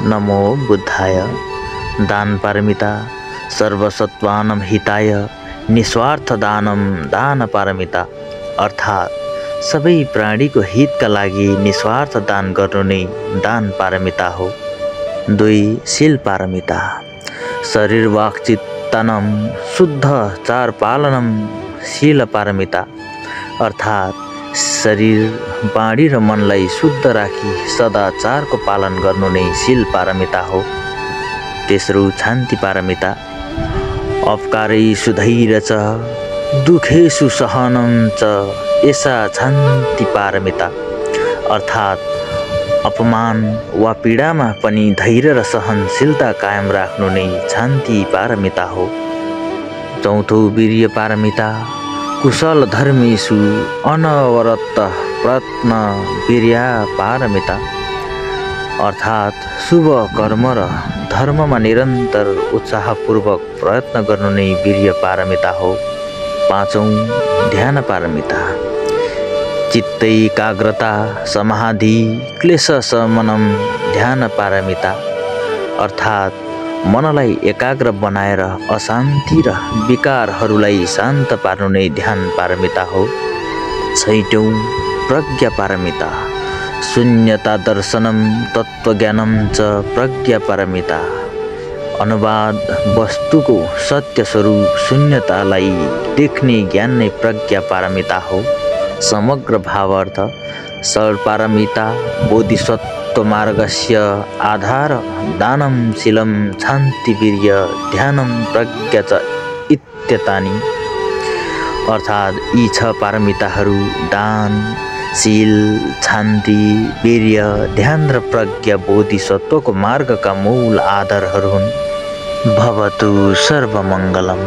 नमो बुद्धाय। दान पारमिता सर्वसत्त्वानां हिताय निस्वार्थ दानम दान पारमिता, अर्थात् सबै प्राणीको हितका लागि निस्वार्थ दान गर्नु नै दान पारमिता हो। 2. शील पारमिता शरीर वाक् चित्तनम शुद्ध चार पालनम शील पारमिता, अर्थात् शरीर बाणी र मनलाई शुद्ध राखी सदाचारको पालन गर्नु नै शील पारमिता हो। 3. शान्ति पारमिता अपकारेषु धैर्य च दुखेषु सहनं च एषा शान्ति पारमिता, अर्थात् अपमान वा पीडामा पनि धैर्य र सहनशीलता कायम राख्नु नै शान्ति पारमिता हो। 4. वीर्य पारमिता कुशल धर्मेषु अनवरत प्रयत्न वीर्य पारमिता, अर्थात् शुभ कर्म र धर्ममा निरन्तर उत्साहपूर्वक प्रयत्न गर्नु नै वीर्य पारमिता हो। 5. ध्यान पारमिता चित्त एकाग्रता समाधि क्लेश शमनम ध्यान पारमिता, अर्थात् मनलाई एकाग्र बनाएर अशान्ति र विकारहरूलाई शान्त पार्नु नै ध्यान पारमिता हो। 6. प्रज्ञा पारमिता शून्यता दर्शनम तत्त्वज्ञानम च प्रज्ञा पारमिता, अनुवाद वस्तुको सत्य स्वरूप शून्यतालाई देख्ने ज्ञान नै प्रज्ञा पारमिता हो। समग्र भावार्थ षड् पारमिता बोधिसत्व मार्गस्य आधार दानं शीलं शान्ति वीर्य ध्यानं प्रज्ञा च इत्येतानि, अर्थात् यी 6 पारमिताहरू दान शील शान्ति वीर्य ध्यान र प्रज्ञा बोधिसत्वको मार्गका मूल आधारहरू हुन्। भवतु सर्वमङ्गलम्।